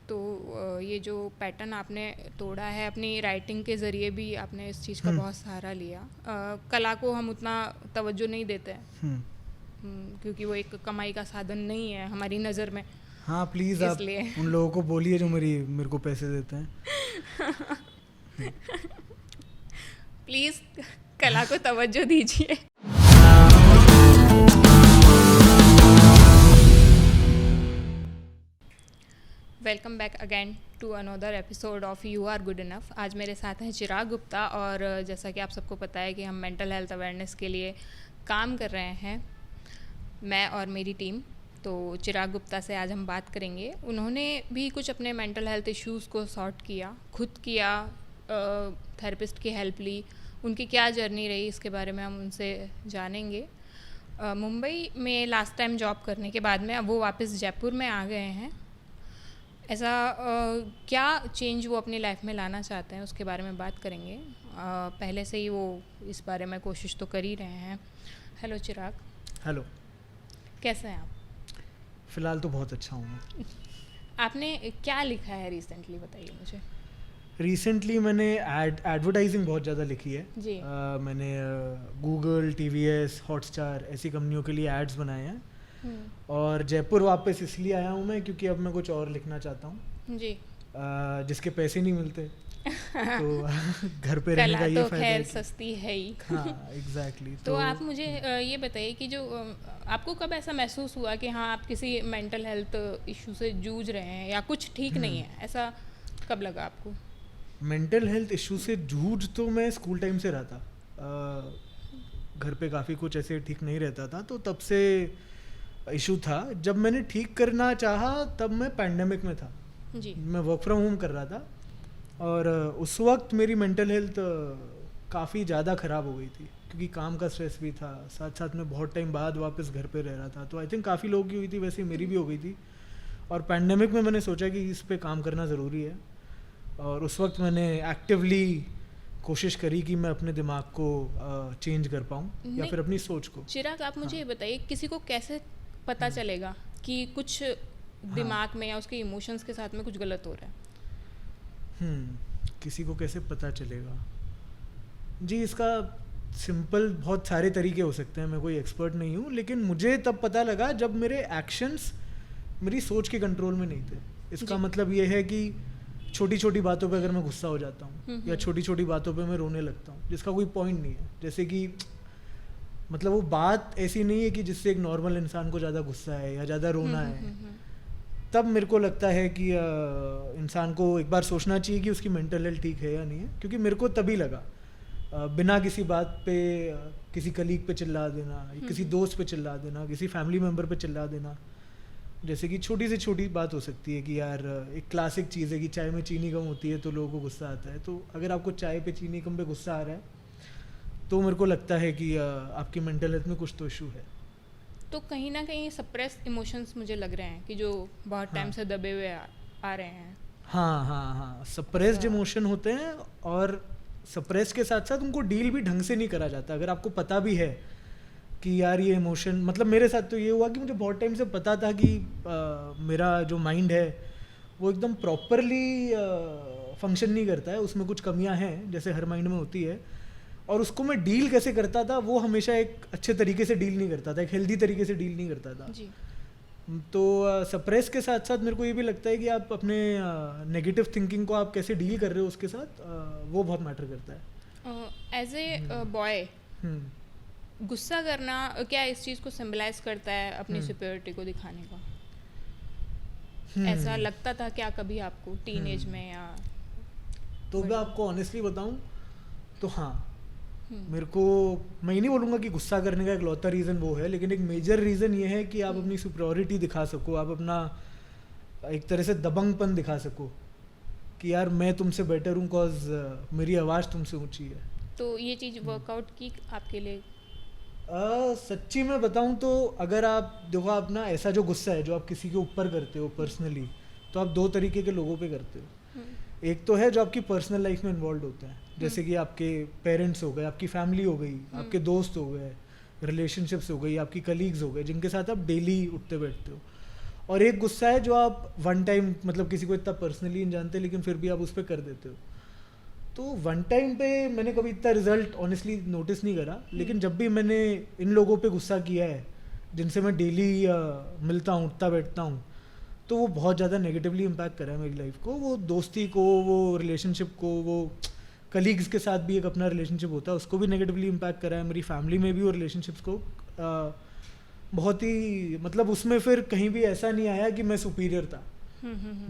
तो ये जो पैटर्न आपने तोड़ा है अपनी राइटिंग के ज़रिए भी आपने इस चीज़ का बहुत सहारा लिया। कला को हम उतना तवज्जो नहीं देते हैं क्योंकि वो एक कमाई का साधन नहीं है हमारी नज़र में। हाँ प्लीज़ आप इसलिए उन लोगों को बोलिए जो मेरे को पैसे देते हैं। प्लीज़ कला को तवज्जो दीजिए। Welcome back again to another episode of you are good enough. आज मेरे साथ हैं चिराग गुप्ता और जैसा कि आप सबको पता है कि हम मेंटल हेल्थ अवेयरनेस के लिए काम कर रहे हैं, मैं और मेरी टीम। तो चिराग गुप्ता से आज हम बात करेंगे। उन्होंने भी कुछ अपने मेंटल हेल्थ इश्यूज़ को सॉर्ट किया, खुद किया, थेरेपिस्ट की हेल्प ली। उनकी क्या जर्नी रही इसके बारे में हम उनसे जानेंगे। मुंबई में लास्ट टाइम जॉब करने के बाद में अब वो वापस जयपुर में आ गए हैं। ऐसा क्या चेंज वो अपनी लाइफ में लाना चाहते हैं उसके बारे में बात करेंगे। पहले से ही वो इस बारे में कोशिश तो कर ही रहे हैं। हेलो चिराग। हेलो, कैसे हैं आप? फ़िलहाल तो बहुत अच्छा हूँ मैं। आपने क्या लिखा है रिसेंटली, बताइए मुझे। रिसेंटली मैंने एडवर्टाइजिंग बहुत ज़्यादा लिखी है जी। मैंने गूगल, टीवीएस, हॉटस्टार ऐसी कंपनियों के लिए एड्स बनाए हैं। और जयपुर वापस इसलिए आया हूँ मैं क्योंकि अब मैं कुछ और लिखना चाहता हूँ जी। जिसके पैसे नहीं मिलते तो घर पे रहने का ये फायदा है कि सस्ती है ही। हाँ एग्जैक्टली। तो आप मुझे ये बताइए कि जो आपको कब ऐसा महसूस हुआ कि हाँ आप किसी मेंटल हेल्थ इशू से जूझ रहे हैं या कुछ ठीक नहीं है, ऐसा कब लगा आपको? मेंटल हेल्थ इशू से जूझ तो मैं स्कूल टाइम से रहा था। घर पे काफ़ी कुछ ऐसे ठीक नहीं रहता था, तो तब से इशू था। जब मैंने ठीक करना चाहा तब मैं पैंडेमिक में था जी। मैं वर्क फ्रॉम होम कर रहा था और उस वक्त मेरी मेंटल हेल्थ काफ़ी ज़्यादा ख़राब हो गई थी क्योंकि काम का स्ट्रेस भी था, साथ साथ में बहुत टाइम बाद वापस घर पे रह रहा था। तो आई थिंक काफ़ी लोगों की हुई थी, वैसे मेरी भी हो गई थी। और पैंडेमिक में मैंने सोचा कि इस पे काम करना ज़रूरी है और उस वक्त मैंने एक्टिवली कोशिश करी कि मैं अपने दिमाग को चेंज कर पाऊँ या फिर अपनी सोच को। चिराग, आप मुझे बताइए किसी को कैसे पता चलेगा कि कुछ दिमाग में या उसके इमोशंस के साथ में कुछ गलत हो रहा है? किसी को कैसे पता चलेगा जी? इसका सिंपल बहुत सारे तरीके हो सकते हैं, मैं कोई एक्सपर्ट नहीं हूँ, लेकिन मुझे तब पता लगा जब मेरे एक्शंस मेरी सोच के कंट्रोल में नहीं थे। इसका मतलब ये है कि छोटी छोटी बातों पे अगर मैं गुस्सा हो जाता हूँ या छोटी छोटी बातों पे मैं रोने लगता हूँ जिसका कोई पॉइंट नहीं है, जैसे कि मतलब वो बात ऐसी नहीं है कि जिससे एक नॉर्मल इंसान को ज़्यादा गुस्सा है या ज़्यादा रोना है, तब मेरे को लगता है कि इंसान को एक बार सोचना चाहिए कि उसकी मेंटल हेल्थ ठीक है या नहीं है। क्योंकि मेरे को तभी लगा बिना किसी बात पे किसी कलीग पे चिल्ला देना, किसी दोस्त पे चिल्ला देना, किसी फैमिली मेम्बर पे चिल्ला देना, जैसे कि छोटी से छोटी बात हो सकती है कि यार एक क्लासिक चीज़ है कि चाय में चीनी कम होती है तो लोगों को गुस्सा आता है। तो अगर आपको चाय पे चीनी कम पे गुस्सा आ रहा है तो मेरे को लगता है कि आपकी मेंटल हेल्थ में कुछ तो इशू है। तो कहीं ना कहीं सप्रेस इमोशंस मुझे लग रहे हैं कि जो बहुत टाइम से दबे हुए आ रहे हैं। हाँ, सप्रेस्ड इमोशन होते हैं और सप्रेस के साथ साथ उनको डील भी ढंग से नहीं करा जाता। अगर आपको पता भी है कि यार ये इमोशन, मतलब मेरे साथ तो ये हुआ कि मुझे बहुत टाइम से पता था कि मेरा जो माइंड है वो एकदम प्रॉपरली फंक्शन नहीं करता है, उसमें कुछ कमियां हैं जैसे हर माइंड में होती है, और उसको मैं डील कैसे करता था वो हमेशा एक अच्छे तरीके से डील नहीं करता था, एक हेल्दी तरीके से डील नहीं करता था जी। तो सप्रेस के साथ साथ मेरे को ये भी लगता है कि आप अपने नेगेटिव थिंकिंग को आप कैसे डील कर रहे हो उसके साथ, वो बहुत मैटर करता है। एज ए बॉय गुस्सा करना क्या इस चीज़ को सिंबलाइज करता है अपनी सुपीरियरिटी को दिखाने का? ऐसा लगता था क्या कभी आपको टीनेज में या? तो मैं आपको ऑनेस्टली बताऊं तो हाँ, मेरे को, मैं ये नहीं बोलूँगा कि गुस्सा करने का एक लौता रीज़न वो है, लेकिन एक मेजर रीज़न ये है कि आप अपनी सुपीरियरिटी दिखा सको, आप अपना एक तरह से दबंगपन दिखा सको कि यार मैं तुमसे बेटर हूँ कॉज मेरी आवाज़ तुमसे ऊंची है। तो ये चीज़ वर्कआउट की आपके लिए? सच्ची में बताऊँ तो अगर आप देखो, आप ना ऐसा जो गुस्सा है जो आप किसी के ऊपर करते हो पर्सनली, तो आप दो तरीके के लोगों पे करते हो। एक तो है जो आपकी पर्सनल लाइफ में इन्वॉल्व होते हैं, जैसे कि आपके पेरेंट्स हो गए, आपकी फैमिली हो गई, आपके दोस्त हो गए, रिलेशनशिप्स हो गई, आपकी कलीग्स हो गए, जिनके साथ आप डेली उठते बैठते हो। और एक गुस्सा है जो आप वन टाइम मतलब किसी को इतना पर्सनली नहीं जानते लेकिन फिर भी आप उस पर कर देते हो। तो वन टाइम पे मैंने कभी इतना रिजल्ट ऑनेस्टली नोटिस नहीं करा, लेकिन जब भी मैंने इन लोगों पे गुस्सा किया है जिनसे मैं डेली मिलता हूँ, उठता बैठता हूँ, तो वो बहुत ज़्यादा नेगेटिवली इम्पैक्ट करा है मेरी लाइफ को, वो दोस्ती को, वो रिलेशनशिप को, वो कलीग्स के साथ भी एक अपना रिलेशनशिप होता है उसको भी नेगेटिवली इम्पैक्ट करा है, मेरी फैमिली में भी वो रिलेशनशिप्स को बहुत ही मतलब उसमें फिर कहीं भी ऐसा नहीं आया कि मैं सुपीरियर था।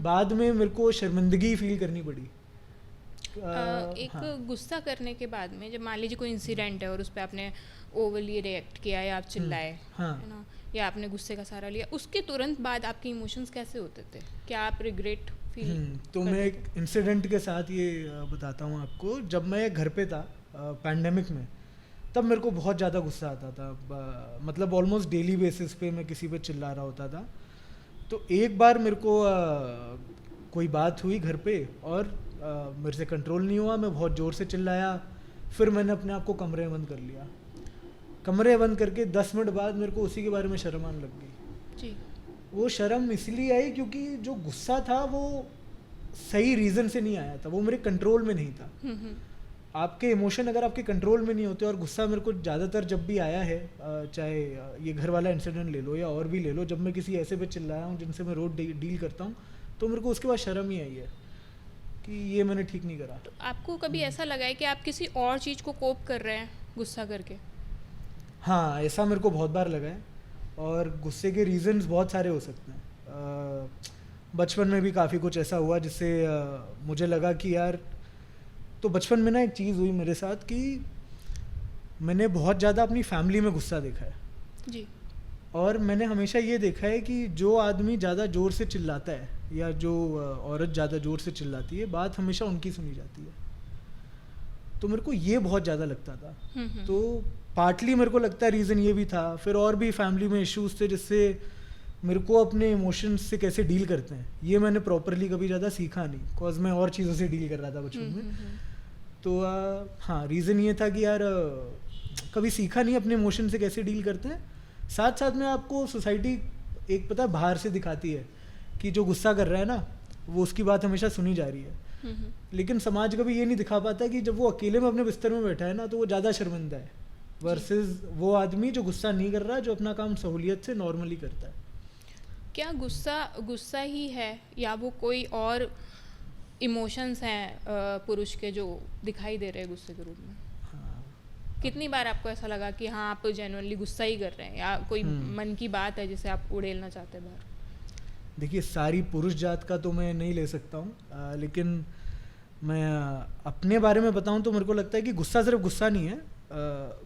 बाद में मेरे को शर्मिंदगी फील करनी पड़ी। एक हाँ। गुस्सा करने के बाद में जब मान लीजिए कोई इंसिडेंट है और उस पर आपने ओवरली रिएक्ट किया या आप चिल्लाए, हाँ। है ना, या आपने गुस्से का सहारा लिया, उसके तुरंत बाद आपके इमोशंस कैसे होते थे? क्या आप रिग्रेट फील तो मैं एक इंसिडेंट के साथ ये बताता हूँ आपको। जब मैं घर पे था पैंडेमिक में, तब मेरे को बहुत ज़्यादा गुस्सा आता था, मतलब ऑलमोस्ट डेली बेसिस पे मैं किसी पे चिल्ला रहा होता था। तो एक बार मेरे को कोई बात हुई घर पे और मेरे से कंट्रोल नहीं हुआ, मैं बहुत ज़ोर से चिल्लाया, फिर मैंने अपने आप को कमरे में बंद कर लिया। कमरे बंद करके 10 मिनट बाद मेरे को उसी के बारे में शर्म आने लग गई जी। वो शर्म इसलिए आई क्योंकि जो गुस्सा था वो सही रीज़न से नहीं आया था, वो मेरे कंट्रोल में नहीं था। आपके इमोशन अगर आपके कंट्रोल में नहीं होते, और गुस्सा मेरे को ज़्यादातर जब भी आया है, चाहे ये घर वाला इंसिडेंट ले लो या और भी ले लो, जब मैं किसी ऐसे पे चिल्लाया हूँ जिनसे मैं रोज डील करता हूँ, तो मेरे को उसके बाद शर्म ही आई है कि ये मैंने ठीक नहीं करा। तो आपको कभी ऐसा लगा है कि आप किसी और चीज़ को कोप कर रहे हैं गुस्सा करके? हाँ, ऐसा मेरे को बहुत बार लगा है, और गुस्से के रीजंस बहुत सारे हो सकते हैं। बचपन में भी काफ़ी कुछ ऐसा हुआ जिससे मुझे लगा कि यार, तो बचपन में ना एक चीज़ हुई मेरे साथ कि मैंने बहुत ज़्यादा अपनी फैमिली में गुस्सा देखा है जी। और मैंने हमेशा ये देखा है कि जो आदमी ज़्यादा ज़ोर से चिल्लाता है या जो औरत ज़्यादा ज़ोर से चिल्लाती है, बात हमेशा उनकी सुनी जाती है। तो मेरे को ये बहुत ज़्यादा लगता था। तो पार्टली मेरे को लगता है रीज़न ये भी था, फिर और भी फैमिली में इश्यूज थे जिससे मेरे को अपने इमोशंस से कैसे डील करते हैं ये मैंने प्रॉपरली कभी ज़्यादा सीखा नहीं, बिकॉज मैं और चीज़ों से डील कर रहा था बचपन में। तो हाँ, रीज़न ये था कि यार कभी सीखा नहीं अपने इमोशन से कैसे डील करते हैं। साथ साथ में आपको सोसाइटी एक पता है बाहर से दिखाती है कि जो गुस्सा कर रहा है ना, वो उसकी बात हमेशा सुनी जा रही है, लेकिन समाज कभी ये नहीं दिखा पाता कि जब वो अकेले में अपने बिस्तर में बैठा है ना, तो वो ज़्यादा शर्मिंदा है वर्सेस वो आदमी जो गुस्सा नहीं कर रहा, जो अपना काम सहूलियत से नॉर्मली करता है। क्या गुस्सा ही है या वो कोई और इमोशंस हैं पुरुष के जो दिखाई दे रहे हैं गुस्से के रूप में? कितनी बार आपको ऐसा लगा कि हाँ आप जेन्युइनली गुस्सा ही कर रहे हैं, या कोई मन की बात है जिसे आप उड़ेलना चाहते हैं बाहर? देखिए, सारी पुरुष जात का तो मैं नहीं ले सकता हूँ, लेकिन मैं अपने बारे में बताऊँ तो मेरे को लगता है कि गुस्सा सिर्फ गुस्सा नहीं है।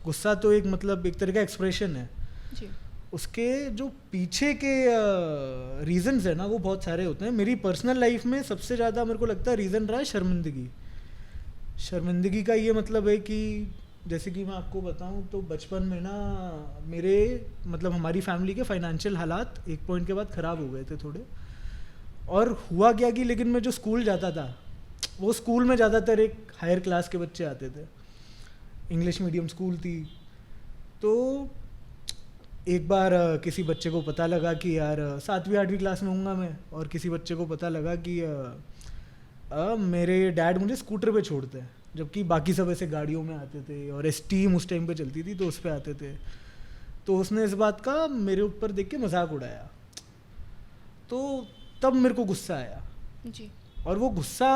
गुस्सा तो एक मतलब एक तरह का एक्सप्रेशन है जी। उसके जो पीछे के रीजंस है ना, वो बहुत सारे होते हैं। मेरी पर्सनल लाइफ में सबसे ज़्यादा मेरे को लगता है रीज़न रहा है शर्मिंदगी। शर्मिंदगी का ये मतलब है कि जैसे कि मैं आपको बताऊं तो बचपन में ना मेरे मतलब हमारी फैमिली के फाइनेंशियल हालात एक पॉइंट के बाद ख़राब हो गए थे थोड़े। और हुआ क्या कि लेकिन मैं जो स्कूल जाता था, वो स्कूल में ज़्यादातर एक हायर क्लास के बच्चे आते थे, इंग्लिश मीडियम स्कूल थी। तो एक बार किसी बच्चे को पता लगा कि यार 7वीं 8वीं क्लास में हूँगा मैं, और किसी बच्चे को पता लगा कि मेरे डैड मुझे स्कूटर पे छोड़ते हैं, जबकि बाकी सब ऐसे गाड़ियों में आते थे और एसटीम उस टाइम पे चलती थी तो उस पर आते थे। तो उसने इस बात का मेरे ऊपर देख के मजाक उड़ाया, तो तब मेरे को गुस्सा आया जी। और वो गुस्सा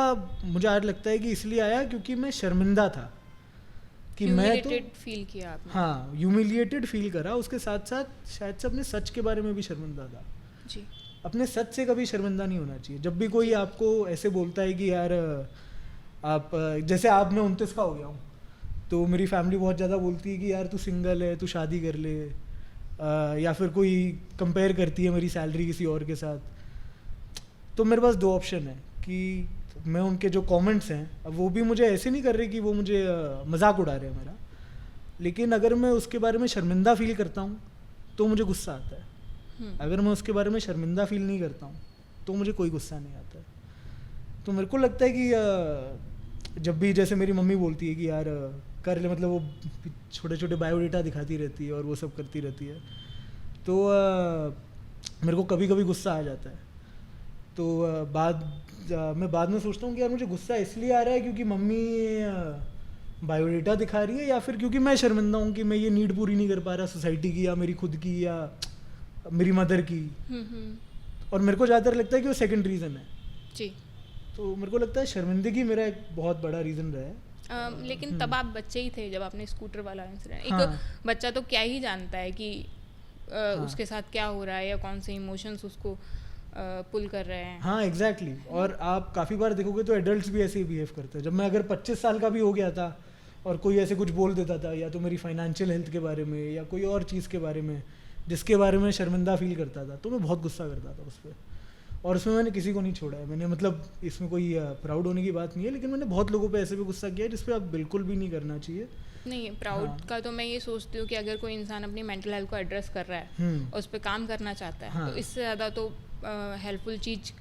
मुझे आज लगता है कि इसलिए आया क्योंकि मैं शर्मिंदा था कि मैं तो फील किया आपने? हाँ, ह्यूमिलिएटेड फील करा। उसके साथ साथ शायद से अपने सच के बारे में भी शर्मिंदा था। जी। अपने सच से कभी शर्मिंदा नहीं होना चाहिए। जब भी कोई आपको ऐसे बोलता है कि यार आप जैसे आप, मैं 29 का हो गया हूँ, तो मेरी फैमिली बहुत ज़्यादा बोलती है कि यार तू सिंगल है, तू शादी कर ले, या फिर कोई कंपेयर करती है मेरी सैलरी किसी और के साथ। तो मेरे पास 2 ऑप्शन है कि मैं उनके जो कमेंट्स हैं, अब वो भी मुझे ऐसे नहीं कर रहे कि वो मुझे मजाक उड़ा रहे हैं मेरा, लेकिन अगर मैं उसके बारे में शर्मिंदा फील करता हूँ तो मुझे गुस्सा आता है। अगर मैं उसके बारे में शर्मिंदा फील नहीं करता हूँ तो मुझे कोई गुस्सा नहीं आता है। तो मेरे को लगता है कि जब भी जैसे मेरी मम्मी बोलती है कि यार कर ले, मतलब वो छोटे छोटे बायोडेटा दिखाती रहती है और वो सब करती रहती है, तो मेरे को कभी कभी गुस्सा आ जाता है। तो मैं बाद में सोचता हूँ कि यार मुझे गुस्सा इसलिए आ रहा है क्योंकि मम्मी बायोडेटा दिखा रही है, या फिर क्योंकि मैं शर्मिंदा हूँ कि मैं ये नीड पूरी नहीं कर पा रहा सोसाइटी की, या मेरी खुद की, या मेरी मदर की। और मेरे को ज़्यादातर लगता है कि वो सेकंड रीज़न है जी। तो मेरे को लगता है शर्मिंदगी मेरा एक बहुत बड़ा रीज़न रहा है। लेकिन तब आप बच्चे ही थे जब आपने स्कूटर वाला इंसिडेंट, हाँ। एक बच्चा तो क्या ही जानता है कि हाँ। उसके साथ क्या हो रहा है या कौन से इमोशंस उसको पुल कर रहे हैं। हाँ एग्जैक्टली और आप काफ़ी बार देखोगे तो एडल्ट्स भी ऐसे ही बिहेव करते हैं। जब मैं अगर 25 साल का भी हो गया था और कोई ऐसे कुछ बोल देता था, या तो मेरी फाइनेंशियल हेल्थ के बारे में या कोई और चीज़ के बारे में जिसके बारे में शर्मिंदा फील करता था, तो मैं बहुत गुस्सा करता था उस पर। और उसमें मैंने किसी को नहीं छोड़ा है। मैंने मतलब इसमें कोई प्राउड होने की बात नहीं है, लेकिन मैंने बहुत लोगों पे ऐसे भी गुस्सा किया है जिस पे आप बिल्कुल भी नहीं करना चाहिए। नहीं, प्राउड हाँ। का तो मैं ये सोचती हूँ कि अगर कोई इंसान अपनी मेंटल हेल्थ को एड्रेस कर रहा है और उस पर काम करना चाहता है, हाँ। तो इससे ज़्यादा तो हेल्पफुल चीज़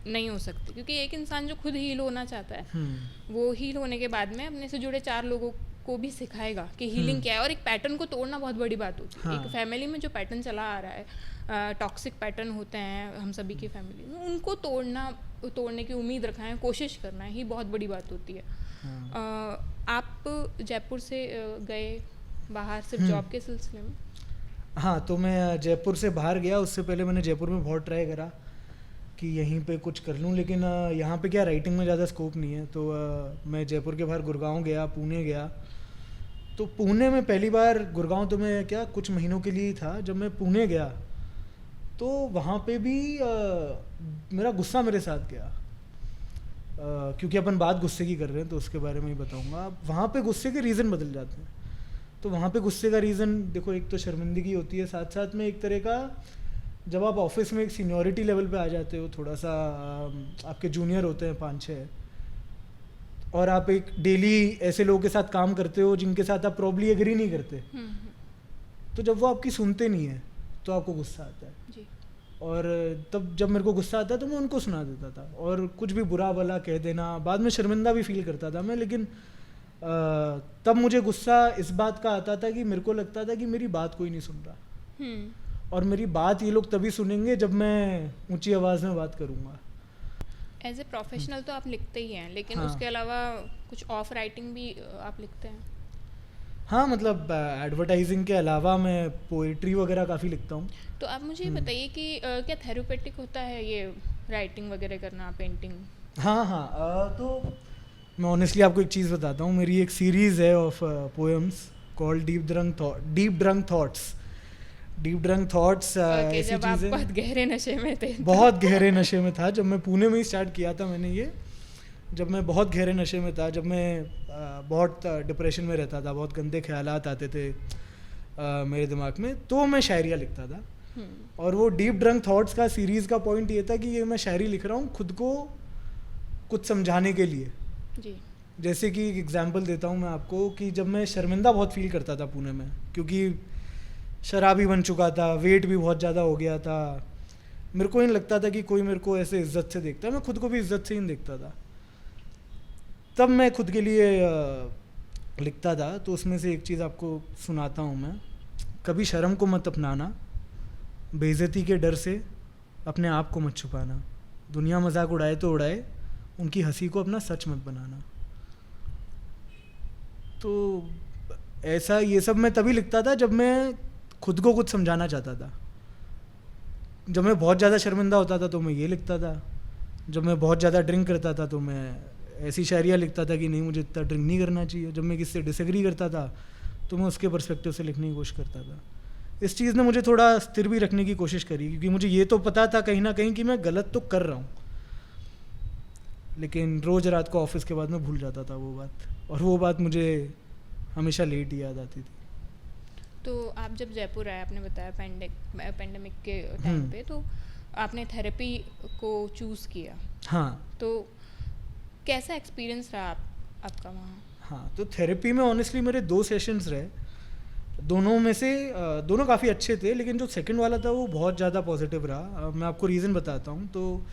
नहीं हो सकती। क्योंकि एक इंसान जो खुद हील होना चाहता है, वो हील होने के बाद में अपने से जुड़े 4 लोगों को भी सिखाएगा कि हीलिंग क्या है। और एक पैटर्न को तोड़ना बहुत बड़ी बात होती है। हाँ। एक फैमिली में जो पैटर्न चला आ रहा है, टॉक्सिक पैटर्न होते हैं हम सभी की फैमिली में, उनको तोड़ने की उम्मीद रखना है, कोशिश करना ही बहुत बड़ी बात होती है। आप जयपुर से गए बाहर सिर्फ जॉब के सिलसिले में? हाँ, तो मैं जयपुर से बाहर गया। उससे पहले मैंने जयपुर में बहुत ट्राई करा कि यहीं पे कुछ कर लूँ, लेकिन यहाँ पे क्या राइटिंग में ज़्यादा स्कोप नहीं है। तो मैं जयपुर के बाहर गुड़गांव गया, पुणे गया। तो पुणे में पहली बार, गुड़गांव तो मैं क्या कुछ महीनों के लिए ही था। जब मैं पुणे गया तो वहाँ पे भी मेरा गुस्सा मेरे साथ गया। क्योंकि अपन बात गुस्से की कर रहे हैं तो उसके बारे में ही बताऊँगा। वहाँ पे गुस्से के रीज़न बदल जाते हैं। तो वहाँ पे गुस्से का रीज़न देखो, एक तो शर्मिंदगी होती है, साथ साथ में एक तरह का जब आप ऑफिस में एक सीनियरिटी लेवल पे आ जाते हो, थोड़ा सा आपके जूनियर होते हैं 5-6, और आप एक डेली ऐसे लोगों के साथ काम करते हो जिनके साथ आप प्रॉब्ली एग्री नहीं करते, तो जब वो आपकी सुनते नहीं है तो आपको गुस्सा आता है जी। और तब जब मेरे को गुस्सा आता तो मैं उनको सुना देता था और कुछ भी बुरा भला कह देना। बाद में शर्मिंदा भी फील करता था मैं, लेकिन तब मुझे गुस्सा इस बात का आता था कि मेरे को लगता था कि मेरी बात कोई नहीं सुन रहा, और मेरी बात ये लोग तभी सुनेंगे जब मैं ऊंची आवाज़ में बात करूँगा। एज ए प्रोफेशनल तो आप लिखते ही हैं, लेकिन हाँ। उसके अलावा कुछ ऑफ राइटिंग भी आप लिखते हैं? हाँ, मतलब एडवर्टाइजिंग के अलावा मैं पोइट्री वगैरह काफ़ी लिखता हूँ। तो आप मुझे ये बताइए कि क्या थेरेपेटिक होता है ये राइटिंग वगैरह करना, पेंटिंग? हाँ हाँ, तो मैं ऑनेस्टली आपको एक चीज़ बताता हूँ। मेरी एक सीरीज़ है of poems called deep drunk thoughts. Deep drunk thoughts ऐसी जब आप चीज़ है। बहुत गहरे नशे में थे? बहुत गहरे नशे में था। जब मैं पुणे में ही स्टार्ट किया था मैंने ये, जब मैं बहुत गहरे नशे में था, जब मैं बहुत डिप्रेशन में रहता था, बहुत गंदे ख्यालात आते थे मेरे दिमाग में, तो मैं शायरियाँ लिखता था। और वो डीप ड्रंक थॉट्स का सीरीज़ का पॉइंट ये था कि ये मैं शायरी लिख रहा हूँ खुद को कुछ समझाने के लिए। जी। जैसे कि एक एग्जांपल देता हूँ मैं आपको कि जब मैं शर्मिंदा बहुत फील करता था पुणे में, क्योंकि शराबी बन चुका था, वेट भी बहुत ज़्यादा हो गया था, मेरे को नहीं लगता था कि कोई मेरे को ऐसे इज्जत से देखता है, मैं खुद को भी इज्जत से ही देखता था। तब मैं खुद के लिए लिखता था। तो उसमें से एक चीज़ आपको सुनाता हूँ मैं। कभी शर्म को मत अपनाना, बेइज्जती के डर से अपने आप को मत छुपाना, दुनिया मजाक उड़ाए तो उड़ाए, उनकी हंसी को अपना सच मत बनाना। तो ऐसा ये सब मैं तभी लिखता था जब मैं खुद को कुछ समझाना चाहता था। जब मैं बहुत ज़्यादा शर्मिंदा होता था तो मैं ये लिखता था। जब मैं बहुत ज़्यादा ड्रिंक करता था तो मैं ऐसी शायरियाँ लिखता था कि नहीं, मुझे इतना ड्रिंक नहीं करना चाहिए। जब मैं किसी से डिसएग्री करता था तो मैं उसके पर्सपेक्टिव से लिखने की कोशिश करता था। इस चीज़ ने मुझे थोड़ा स्थिर भी रखने की कोशिश करी, क्योंकि मुझे ये तो पता था कहीं ना कहीं कि मैं गलत तो कर रहा हूँ, लेकिन रोज़ रात को ऑफिस के बाद मैं भूल जाता था वो बात, और वो बात मुझे हमेशा लेट याद आती थी। तो आप जब जयपुर आए, आपने बताया पेंडेमिक के टाइम पे, तो आपने थेरेपी को चूज़ किया। हाँ। तो कैसा एक्सपीरियंस रहा आपका वहाँ? हाँ, तो थेरेपी में ऑनेस्टली मेरे 2 सेशंस रहे। दोनों में से दोनों काफ़ी अच्छे थे, लेकिन जो सेकंड वाला था वो बहुत ज़्यादा पॉजिटिव रहा। मैं आपको रीज़न बताता हूँ। तो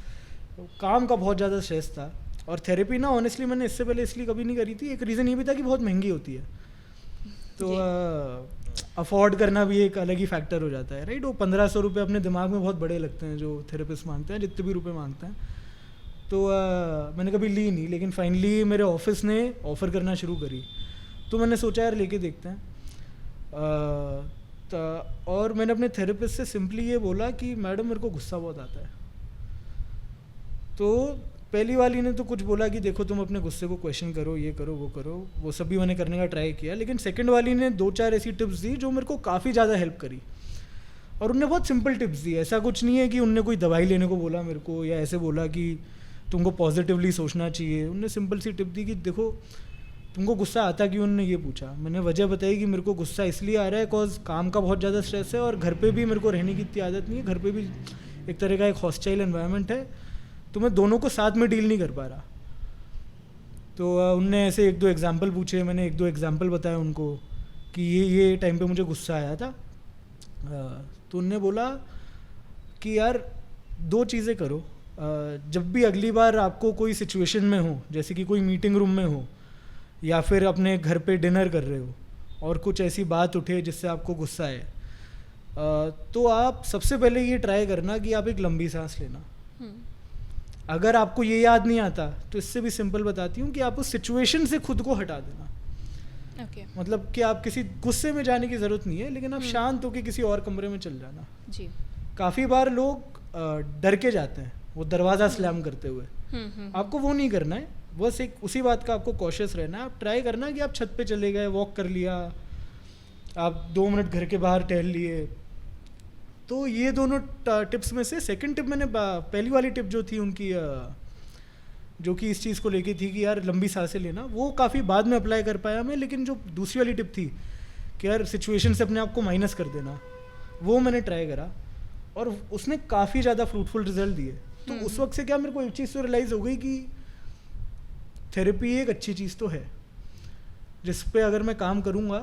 काम का बहुत ज़्यादा स्ट्रेस था, और थेरेपी ना ऑनेस्टली मैंने इससे पहले इसलिए कभी नहीं करी थी। एक रीज़न ये भी था कि बहुत महंगी होती है। तो अफोर्ड करना भी एक अलग ही फैक्टर हो जाता है, राइट। वो 1500 रुपये अपने दिमाग में बहुत बड़े लगते हैं जो थेरेपिस्ट मांगते हैं, जितने भी रुपए मांगते हैं। तो मैंने कभी ली नहीं, लेकिन फाइनली मेरे ऑफिस ने ऑफ़र करना शुरू करी, तो मैंने सोचा यार लेके देखते हैं। और मैंने अपने थेरेपिस्ट से सिंपली ये बोला कि मैडम मेरे को गुस्सा बहुत आता है। तो पहली वाली ने तो कुछ बोला कि देखो तुम अपने गुस्से को क्वेश्चन करो, ये करो वो करो, वो सब भी मैंने करने का ट्राई किया। लेकिन सेकंड वाली ने 2-4 ऐसी टिप्स दी जो मेरे को काफ़ी ज़्यादा हेल्प करी। और उनने बहुत सिंपल टिप्स दी, ऐसा कुछ नहीं है कि उनने कोई दवाई लेने को बोला मेरे को, या ऐसे बोला कि तुमको पॉजिटिवली सोचना चाहिए। उनने सिंपल सी टिप दी कि देखो तुमको गुस्सा आता क्यों। उन्होंने ये पूछा, मैंने वजह बताई कि मेरे को गुस्सा इसलिए आ रहा है बिकॉज काम का बहुत ज़्यादा स्ट्रेस है, और घर पे भी मेरे को रहने की इतनी आदत नहीं है, घर पे भी एक तरह का एक हॉस्टाइल एनवायरनमेंट है, तो मैं दोनों को साथ में डील नहीं कर पा रहा। तो उनने ऐसे 1-2 एग्जांपल पूछे, मैंने 1-2 एग्जांपल बताए उनको कि ये टाइम पे मुझे गुस्सा आया था। तो उनने बोला कि यार 2 चीज़ें करो, जब भी अगली बार आपको कोई सिचुएशन में हो, जैसे कि कोई मीटिंग रूम में हो या फिर अपने घर पे डिनर कर रहे हो और कुछ ऐसी बात उठे जिससे आपको गुस्सा आए, तो आप सबसे पहले ये ट्राई करना कि आप एक लंबी सांस लेना। अगर आपको ये याद नहीं आता तो इससे भी सिंपल बताती हूँ कि आप उस सिचुएशन से खुद को हटा देना। मतलब कि आप किसी गुस्से में जाने की ज़रूरत नहीं है, लेकिन आप शांत होकर किसी और कमरे में चल जाना। जी। काफ़ी बार लोग डर के जाते हैं वो दरवाज़ा स्लैम करते हुए, आपको वो नहीं करना है, बस एक उसी बात का आपको कॉशियस रहना है। आप ट्राई करना कि आप छत पे चले गए, वॉक कर लिया, आप 2 मिनट घर के बाहर टहल लिए। तो ये दोनों टिप्स में से सेकंड टिप मैंने पहली वाली टिप जो थी उनकी, जो कि इस चीज़ को लेके थी कि यार लंबी सांसें लेना, वो काफ़ी बाद में अप्लाई कर पाया मैं। लेकिन जो दूसरी वाली टिप थी कि यार सिचुएशन से अपने आप को माइनस कर देना, वो मैंने ट्राई करा और उसने काफ़ी ज़्यादा फ्रूटफुल रिजल्ट दिए। तो उस वक्त से क्या मेरे को एक चीज़ तो रियलाइज़ हो गई कि थेरेपी एक अच्छी चीज़ तो है जिस पे अगर मैं काम करूँगा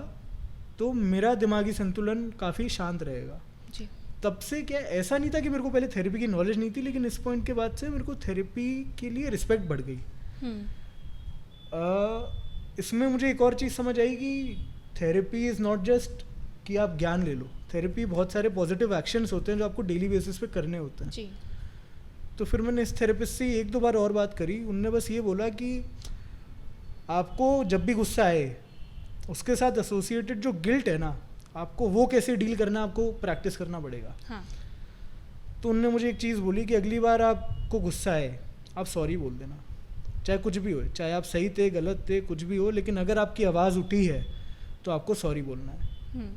तो मेरा दिमागी संतुलन काफ़ी शांत रहेगा। जी। तब से क्या ऐसा नहीं था कि मेरे को पहले थेरेपी की नॉलेज नहीं थी, लेकिन इस पॉइंट के बाद से मेरे को थेरेपी के लिए रिस्पेक्ट बढ़ गई। इसमें मुझे एक और चीज़ समझ आई कि थेरेपी इज़ नॉट जस्ट कि आप ज्ञान ले लो, थेरेपी बहुत सारे पॉजिटिव एक्शंस होते हैं जो आपको डेली बेसिस पे करने होते हैं। जी। तो फिर मैंने इस थेरेपिस्ट से 1-2 बार और बात करी, उनने बस ये बोला कि आपको जब भी गुस्सा आए उसके साथ एसोसिएटेड जो गिल्ट है ना, आपको वो कैसे डील करना आपको प्रैक्टिस करना पड़ेगा। हाँ। तो उनने मुझे एक चीज़ बोली कि अगली बार आपको गुस्सा आए आप सॉरी बोल देना, चाहे कुछ भी हो, चाहे आप सही थे गलत थे कुछ भी हो, लेकिन अगर आपकी आवाज़ उठी है तो आपको सॉरी बोलना है।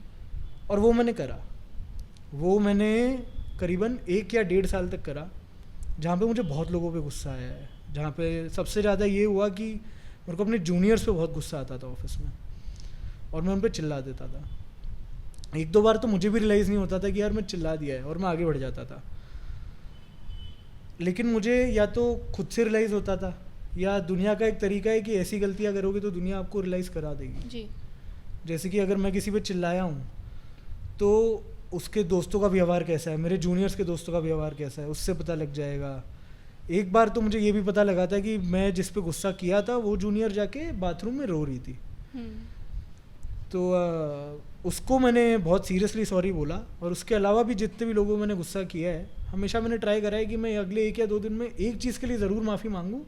और वो मैंने करा, वो मैंने करीबन 1 या 1.5 साल तक करा, जहाँ पे मुझे बहुत लोगों पे गुस्सा आया है। जहाँ पे सबसे ज़्यादा ये हुआ कि मेरे को अपने जूनियर्स पे बहुत गुस्सा आता था ऑफिस में, और मैं उन पे चिल्ला देता था। 1-2 बार तो मुझे भी रियलाइज़ नहीं होता था कि यार मैं चिल्ला दिया है, और मैं आगे बढ़ जाता था। लेकिन मुझे या तो खुद से रियलाइज़ होता था, या दुनिया का एक तरीका है कि ऐसी गलतियाँ करोगे तो दुनिया आपको रियलाइज़ करा देगी। जी। जैसे कि अगर मैं किसी पे चिल्लाया हूँ तो उसके दोस्तों का व्यवहार कैसा है, मेरे जूनियर्स के दोस्तों का व्यवहार कैसा है, उससे पता लग जाएगा। एक बार तो मुझे ये भी पता लगा था कि मैं जिस पे गुस्सा किया था वो जूनियर जाके बाथरूम में रो रही थी। तो उसको मैंने बहुत सीरियसली सॉरी बोला, और उसके अलावा भी जितने भी लोगों को मैंने गुस्सा किया है, हमेशा मैंने ट्राई करा है कि मैं अगले 1 या 2 दिन में एक चीज़ के लिए ज़रूर माफ़ी मांगूँ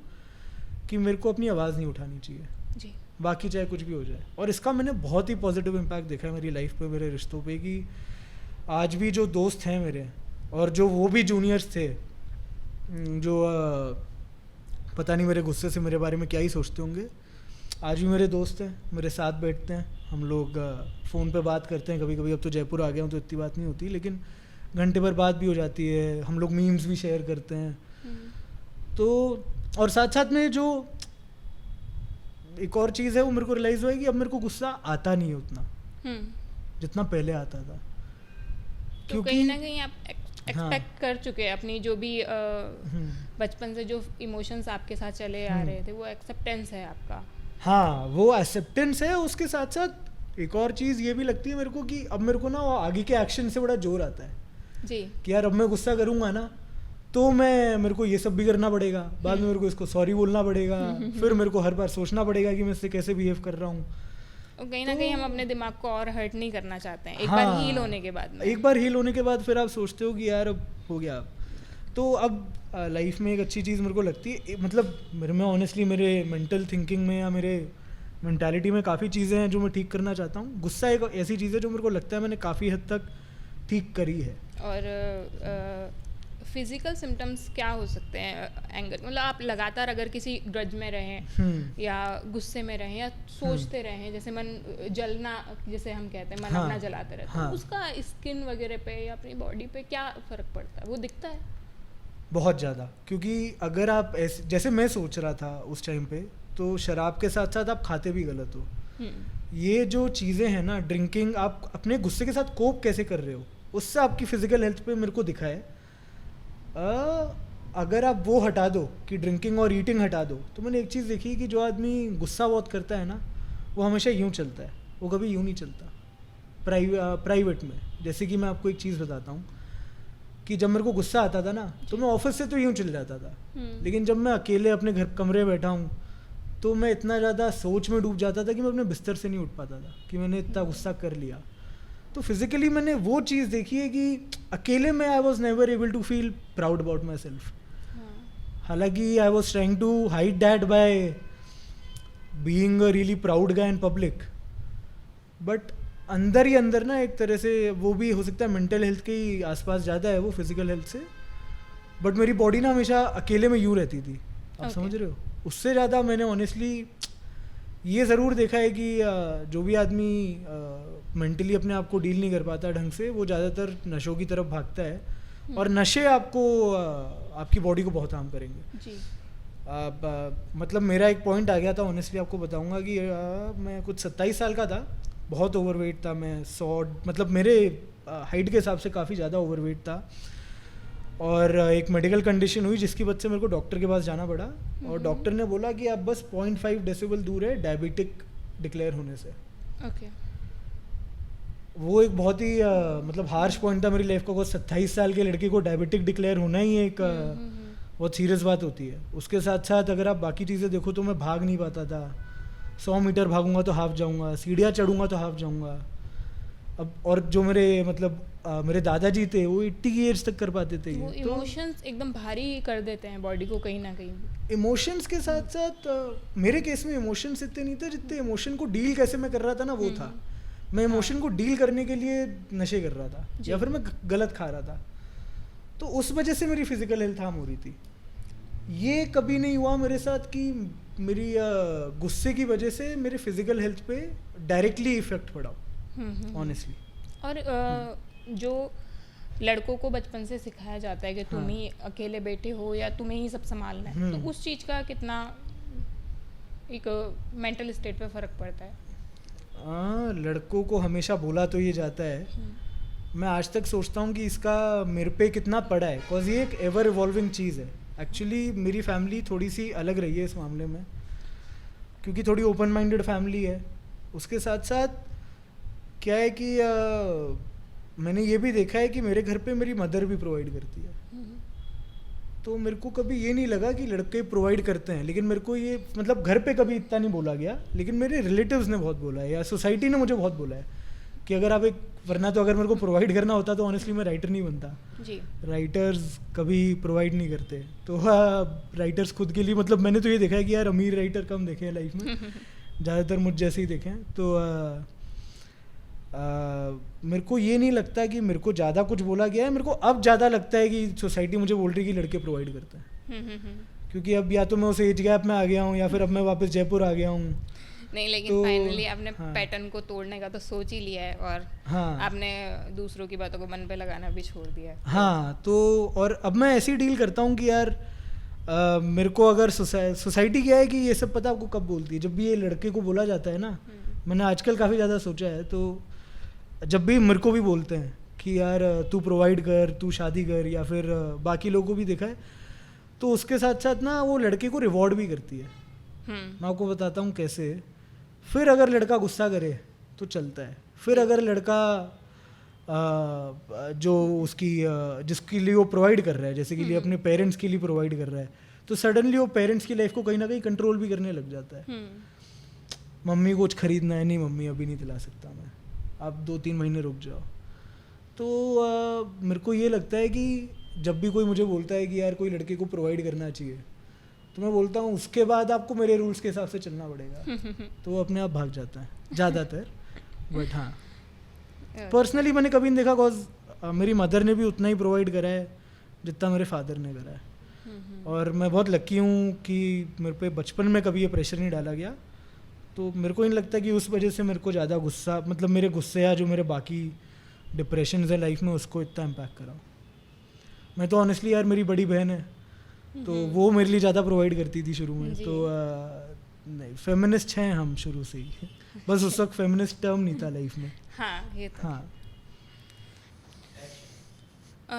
कि मेरे को अपनी आवाज़ नहीं उठानी चाहिए। जी। बाकी चाहे कुछ भी हो जाए। और इसका मैंने बहुत ही पॉजिटिव इम्पैक्ट देखा है मेरी लाइफ पे, मेरे रिश्तों पे, कि आज भी जो दोस्त हैं मेरे, और जो वो भी जूनियर्स थे जो पता नहीं मेरे गुस्से से मेरे बारे में क्या ही सोचते होंगे, आज भी मेरे दोस्त हैं, मेरे साथ बैठते हैं, हम लोग फ़ोन पे बात करते हैं कभी कभी। अब तो जयपुर आ गया हूँ तो इतनी बात नहीं होती, लेकिन घंटे भर बात भी हो जाती है, हम लोग मीम्स भी शेयर करते हैं। तो और साथ साथ में जो एक और चीज़ है वो मेरे को रियलाइज़ हुआ है कि अब मेरे को गुस्सा आता नहीं है उतना जितना पहले आता था। तो कहीं ना कहीं आप एक्सपेक्ट कर चुके हैं अपनी जो भी बचपन से जो इमोशंस आपके साथ चले आ रहे थे, वो एक्सेप्टेंस है आपका। हाँ, वो एक्सेप्टेंस है। उसके साथ साथ एक और चीज़ ये भी लगती है मेरे को कि अब मेरे को ना आगे के एक्शन से बड़ा जोर आता है जी, कि यार अब मैं गुस्सा करूँगा ना तो मेरे को ये सब भी करना पड़ेगा, बाद में मेरे को इसको सॉरी बोलना पड़ेगा, फिर मेरे को हर बार सोचना पड़ेगा कि मैं इससे कैसे बिहेव कर रहा हूँ। और कहीं ना कहीं हम अपने दिमाग को और हर्ट नहीं करना चाहते हैं एक हाँ, बार हील होने के बाद में। एक बार हील होने के बाद फिर आप सोचते हो कि यार अब हो गया अब। तो अब लाइफ में एक अच्छी चीज़ मेरे को लगती है, मतलब मेरे में ऑनेस्टली मेरे मेंटल थिंकिंग में या मेरे मेंटालिटी में काफ़ी चीज़ें हैं जो मैं ठीक करना चाहता हूँ। गुस्सा एक ऐसी चीज़ है जो मेरे को लगता है मैंने काफ़ी हद तक ठीक करी है। और फिजिकल सिम्टम्स क्या हो सकते हैं एंगर, मतलब आप लगातार अगर किसी ग्रज में रहें या गुस्से में रहें या सोचते रहें, जैसे मन जलना जैसे हम कहते हैं मन हाँ, अपना जलाते रहते हैं, हाँ, उसका स्किन वगैरह पे या अपनी बॉडी पे क्या फ़र्क पड़ता है, वो दिखता है? बहुत ज़्यादा, क्योंकि अगर आप ऐसे जैसे मैं सोच रहा था उस टाइम पे, तो शराब के साथ साथ आप खाते भी गलत हो। ये जो चीज़ें हैं ना, ड्रिंकिंग, आप अपने गुस्से के साथ कोप कैसे कर रहे हो, उससे आपकी फिजिकल हेल्थ पे मेरे को दिखा है। अगर आप वो हटा दो कि ड्रिंकिंग और ईटिंग हटा दो, तो मैंने एक चीज़ देखी कि जो आदमी गुस्सा बहुत करता है ना, वो हमेशा यूँ चलता है, वो कभी यूँ नहीं चलता। प्राइवेट में जैसे कि मैं आपको एक चीज़ बताता हूँ कि जब मेरे को गुस्सा आता था ना, तो मैं ऑफिस से तो यूँ चल जाता था, लेकिन जब मैं अकेले अपने घर कमरे बैठा हूँ तो मैं इतना ज़्यादा सोच में डूब जाता था कि मैं अपने बिस्तर से नहीं उठ पाता था कि मैंने इतना गुस्सा कर लिया। तो फिजिकली मैंने वो चीज़ देखी है कि अकेले में I was never able to feel proud about myself. हालांकि I was trying to hide that by being a really proud guy in public, but अंदर ही अंदर ना एक तरह से वो भी हो सकता है मेंटल हेल्थ के ही आसपास ज़्यादा है वो फिजिकल हेल्थ से, बट मेरी बॉडी ना हमेशा अकेले में यूँ रहती थी। आप समझ रहे हो? उससे ज़्यादा मैंने ऑनेस्टली ये ज़रूर देखा है कि जो भी आदमी मेंटली अपने आप को डील नहीं कर पाता ढंग से, वो ज़्यादातर नशों की तरफ भागता है, और नशे आपको आपकी बॉडी को बहुत हार्म करेंगे जी। मतलब मेरा एक पॉइंट आ गया था, ऑनेस्टली आपको बताऊंगा कि मैं कुछ 27 साल का था, बहुत ओवरवेट था मैं, 100 मतलब मेरे हाइट के हिसाब से काफ़ी ज़्यादा ओवरवेट था, और एक मेडिकल कंडीशन हुई जिसकी वजह से मेरे को डॉक्टर के पास जाना पड़ा, और डॉक्टर ने बोला कि आप बस 0.5 डेसिबल दूर है डायबिटिक डिक्लेयर होने से। ओके। वो एक बहुत ही मतलब हार्श पॉइंट था मेरी लाइफ का। 27 साल के लड़के को डायबिटिक डिक्लेयर होना ही एक बहुत सीरियस बात होती है। उसके साथ साथ अगर आप बाकी चीज़ें देखो तो मैं भाग नहीं पाता था, 100 मीटर भागूंगा तो हाफ जाऊंगा, सीढ़ियाँ चढ़ूंगा तो हाफ जाऊंगा। अब और जो मेरे मतलब मेरे दादाजी थे वो 80 की एज तक कर पाते थे। वो इमोशंस एकदम भारी कर देते हैं बॉडी को कहीं ना कहीं। इमोशंस के साथ साथ मेरे केस में इमोशंस इतने नहीं थे जितने इमोशन को डील कैसे मैं कर रहा था ना वो था। मैं इमोशन को डील करने के लिए नशे कर रहा था या फिर मैं गलत खा रहा था, तो उस वजह से मेरी फिजिकल हेल्थ हार्म हो रही थी। ये कभी नहीं हुआ मेरे साथ कि मेरी गुस्से की वजह से मेरे फिजिकल हेल्थ पे डायरेक्टली इफेक्ट पड़ा, ऑनेस्टली। और जो लड़कों को बचपन से सिखाया जाता है कि तुम ही अकेले बैठे हो या तुम्हें ही सब संभालना है, तो उस चीज़ का कितना एक मेंटल स्टेट पे फ़र्क पड़ता है? लड़कों को हमेशा बोला तो ये जाता है, मैं आज तक सोचता हूँ कि इसका मेरे पे कितना पड़ा है, बिकॉज ये एक एवर इवॉल्विंग चीज़ है। एक्चुअली मेरी फैमिली थोड़ी सी अलग रही है इस मामले में, क्योंकि थोड़ी ओपन माइंडेड फैमिली है। उसके साथ साथ क्या है कि मैंने ये भी देखा है कि मेरे घर पे मेरी मदर भी प्रोवाइड करती है, तो मेरे को कभी ये नहीं लगा कि लड़के प्रोवाइड करते हैं, लेकिन मेरे को ये मतलब घर पे कभी इतना नहीं बोला गया, लेकिन मेरे रिलेटिव्स ने बहुत बोला है या सोसाइटी ने मुझे बहुत बोला है कि अगर आप एक, वरना तो अगर मेरे को प्रोवाइड करना होता तो ऑनेस्टली मैं राइटर नहीं बनता जी। राइटर्स कभी प्रोवाइड नहीं करते, तो राइटर्स खुद के लिए, मतलब मैंने तो ये देखा है कि यार अमीर राइटर कम देखे हैं लाइफ में, ज़्यादातर मुझ जैसे ही देखे हैं। तो मेरे को ये नहीं लगता कि मेरे को ज़्यादा कुछ बोला गया है। मेरे को अब ज़्यादा लगता है कि सोसाइटी मुझे बोल रही है कि लड़के प्रोवाइड करते हैं, क्योंकि अब या तो मैं उस एज गैप में आ गया हूँ या फिर अब मैं वापस जयपुर आ गया हूँ। नहीं, लेकिन तो फाइनली आपने पैटर्न को तोड़ने का तो सोच ही लिया है, और आपने दूसरों की बातों को मन पे लगाना भी छोड़ दिया है। हाँ, तो और अब मैं ऐसे ही डील करता हूँ कि यार मेरे को अगर सोसाइटी क्या है कि ये सब पता आपको कब बोलती है, जब भी ये लड़के को बोला जाता है ना। मैंने आजकल काफ़ी ज़्यादा सोचा है, तो जब भी मेरे को भी बोलते हैं कि यार तू प्रोवाइड कर, तू शादी कर, या फिर बाकी लोगों को भी देखा है, तो उसके साथ साथ ना वो लड़के को रिवॉर्ड भी करती है। मैं आपको बताता हूँ कैसे। फिर अगर लड़का गुस्सा करे तो चलता है, फिर अगर लड़का जो उसकी जिसके लिए वो प्रोवाइड कर रहा है, जैसे कि लिए अपने पेरेंट्स के लिए प्रोवाइड कर रहा है, तो सडनली वो पेरेंट्स की लाइफ को कहीं ना कहीं कंट्रोल भी करने लग जाता है। मम्मी कुछ खरीदना है, नहीं मम्मी अभी नहीं दिला सकता मैं, आप 2-3 महीने रुक जाओ। तो मेरे को ये लगता है कि जब भी कोई मुझे बोलता है कि यार कोई लड़के को प्रोवाइड करना चाहिए, तो मैं बोलता हूँ उसके बाद आपको मेरे रूल्स के हिसाब से चलना पड़ेगा। तो वो अपने आप भाग जाता है ज़्यादातर। बट हाँ, पर्सनली मैंने कभी नहीं देखा, कॉज मेरी मदर ने भी उतना ही प्रोवाइड करा है जितना मेरे फादर ने करा है। और मैं बहुत लकी हूँ कि मेरे पे बचपन में कभी ये प्रेशर नहीं डाला गया। तो मेरे को नहीं लगता कि उस वजह से मेरे को ज़्यादा गुस्सा, मतलब मेरे गुस्से या जो मेरे बाकी डिप्रेशन है लाइफ में उसको इतना इम्पैक्ट करा। मैं तो ऑनेस्टली यार, मेरी बड़ी बहन है तो वो मेरे लिए ज़्यादा प्रोवाइड करती थी शुरू में। तो नहीं, फेमिनिस्ट हैं हम शुरू से ही। बस उस वक्त फेमिनिस्ट टर्म नहीं था लाइफ में। हाँ, ये तो हाँ।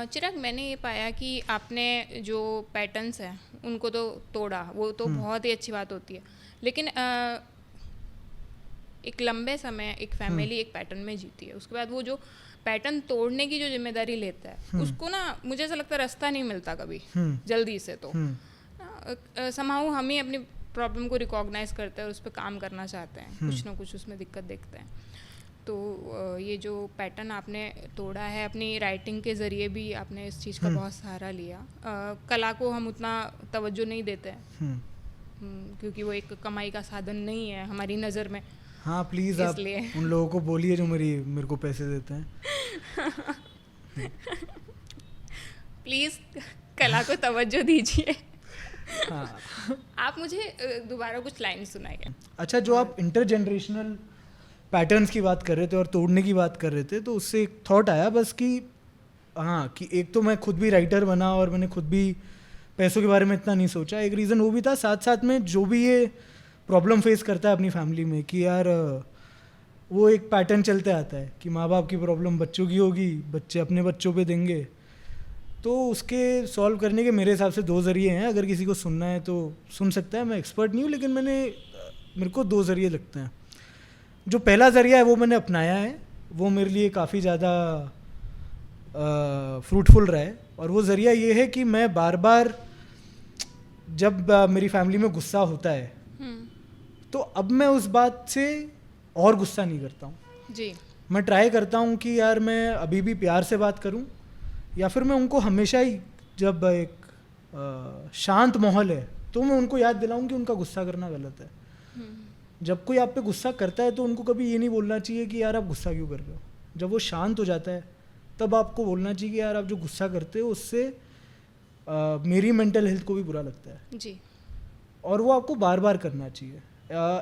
चिराग, मैंने ये पाया कि आपने जो पैटर्न्स हैं उनको तो तोड़ा, वो तो बहुत ही अच्छी बात होती है, लेकिन एक लंबे समय एक फैमिली एक पैटर्न में जीती है, उसके बाद वो जो पैटर्न तोड़ने की जो जिम्मेदारी लेता है उसको ना, मुझे ऐसा लगता है रास्ता नहीं मिलता कभी जल्दी से। तो समहाउ हम ही अपनी प्रॉब्लम को रिकॉग्नाइज करते हैं और उस पर काम करना चाहते हैं, कुछ ना कुछ उसमें दिक्कत देखते हैं। तो ये जो पैटर्न आपने तोड़ा है, अपनी राइटिंग के ज़रिए भी आपने इस चीज़ का बहुत सहारा लिया। कला को हम उतना तवज्जो नहीं देते हैं क्योंकि वो एक कमाई का साधन नहीं है हमारी नज़र में। हाँ प्लीज़ आप उन लोगों को बोलिए जो मेरे को पैसे देते हैं। प्लीज़ कला को तवज्जो दीजिए। हाँ। आप मुझे दोबारा कुछ लाइन सुनाइए। अच्छा, जो आप इंटरजेनरेशनल पैटर्न्स की बात कर रहे थे और तोड़ने की बात कर रहे थे, तो उससे एक थॉट आया बस कि हाँ, कि एक तो मैं खुद भी राइटर बना और मैंने खुद भी पैसों के बारे में इतना नहीं सोचा। एक रीज़न वो भी था, साथ साथ में जो भी ये प्रॉब्लम फेस करता है अपनी फैमिली में कि यार वो एक पैटर्न चलते आता है कि माँ बाप की प्रॉब्लम बच्चों की होगी, बच्चे अपने बच्चों पे देंगे। तो उसके सॉल्व करने के मेरे हिसाब से 2 ज़रिए हैं। अगर किसी को सुनना है तो सुन सकता है, मैं एक्सपर्ट नहीं हूँ, लेकिन मेरे को 2 ज़रिए लगते हैं। जो पहला ज़रिया है वो मैंने अपनाया है, वो मेरे लिए काफ़ी ज़्यादा फ्रूटफुल रहा है। और वो ज़रिया ये है कि मैं बार बार जब मेरी फैमिली में गुस्सा होता है तो अब मैं उस बात से और गुस्सा नहीं करता हूँ जी। मैं ट्राई करता हूँ कि यार मैं अभी भी प्यार से बात करूँ, या फिर मैं उनको हमेशा ही जब एक शांत माहौल है तो मैं उनको याद दिलाऊँ कि उनका गुस्सा करना गलत है। जब कोई आप पे गुस्सा करता है तो उनको कभी ये नहीं बोलना चाहिए कि यार आप गुस्सा क्यों कर रहे हो। जब वो शांत हो जाता है तब आपको बोलना चाहिए कि यार आप जो गुस्सा करते हो उससे मेरी मेंटल हेल्थ को भी बुरा लगता है जी। और वो आपको बार बार करना चाहिए।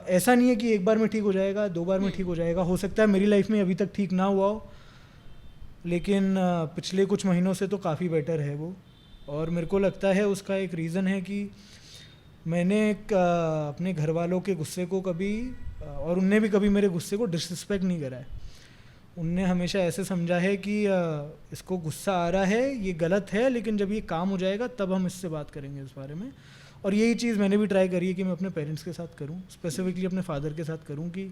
ऐसा नहीं है कि एक बार में ठीक हो जाएगा, 2 बार में ठीक हो जाएगा। हो सकता है मेरी लाइफ में अभी तक ठीक ना हुआ हो, लेकिन पिछले कुछ महीनों से तो काफ़ी बेटर है वो। और मेरे को लगता है उसका एक रीज़न है कि मैंने अपने घर वालों के गुस्से को कभी, और उनने भी कभी मेरे गुस्से को डिसरिस्पेक्ट नहीं करा है। उनने हमेशा ऐसे समझा है कि इसको गुस्सा आ रहा है, ये गलत है, लेकिन जब ये काम हो जाएगा तब हम इससे बात करेंगे इस बारे में। और यही चीज़ मैंने भी ट्राई करी है कि मैं अपने पेरेंट्स के साथ करूं, स्पेसिफिकली अपने फादर के साथ करूं, कि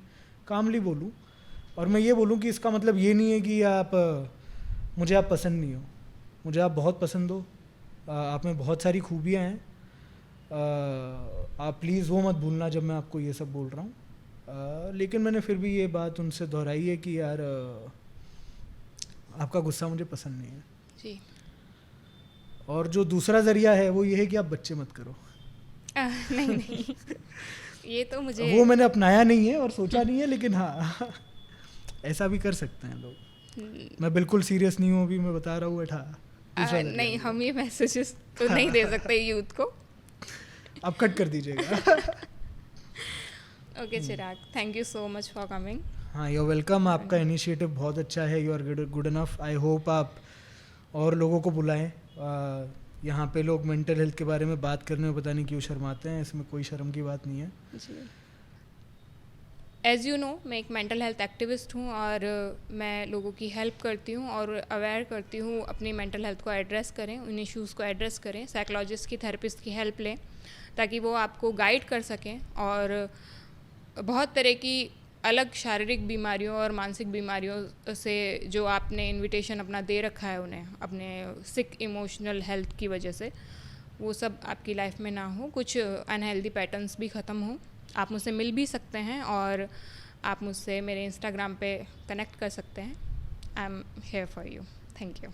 कामली बोलूं। और मैं ये बोलूं कि इसका मतलब ये नहीं है कि मुझे आप पसंद नहीं हो, मुझे आप बहुत पसंद हो, आप में बहुत सारी खूबियाँ हैं। आप प्लीज़ वो मत भूलना जब मैं आपको ये सब बोल रहा हूँ। लेकिन मैंने फिर भी ये बात उनसे दोहराई है कि यार आपका गुस्सा मुझे पसंद नहीं है जी। और जो दूसरा ज़रिया है वो ये है कि आप बच्चे मत करो। नहीं ये तो मुझे, वो मैंने अपनाया नहीं है और सोचा नहीं है, लेकिन हाँ ऐसा भी कर सकते हैं लोग। मैं बिल्कुल सीरियस नहीं हूँ, अभी मैं बता रहा हूँ। नहीं, हम ये मैसेजेस तो नहीं दे सकते यूथ को। आप कट कर दीजिएगा। Okay Chirag, thank you so much for coming. हाँ, यू वेलकम। आपका इनिशिएटिव बहुत अच्छा है, you are good enough. I hope आप और लोगों को बुलाएं। यहाँ पे लोग मेंटल हेल्थ के बारे में बात करने में पता नहीं क्यों शर्माते हैं, इसमें कोई शर्म की बात नहीं है जी। एज़ यू नो, मैं एक मेंटल हेल्थ एक्टिविस्ट हूँ और मैं लोगों की हेल्प करती हूँ और अवेयर करती हूँ अपनी मेंटल हेल्थ को एड्रेस करें, उन इश्यूज़ को एड्रेस करें, साइकोलॉजिस्ट की, थेरेपिस्ट की हेल्प लें ताकि वो आपको गाइड कर सकें। और बहुत तरह की अलग शारीरिक बीमारियों और मानसिक बीमारियों से जो आपने इनविटेशन अपना दे रखा है उन्हें, अपने सिक इमोशनल हेल्थ की वजह से, वो सब आपकी लाइफ में ना हो, कुछ अनहेल्दी पैटर्न्स भी ख़त्म हो आप मुझसे मिल भी सकते हैं और आप मुझसे मेरे इंस्टाग्राम पे कनेक्ट कर सकते हैं। I am here for you. Thank you.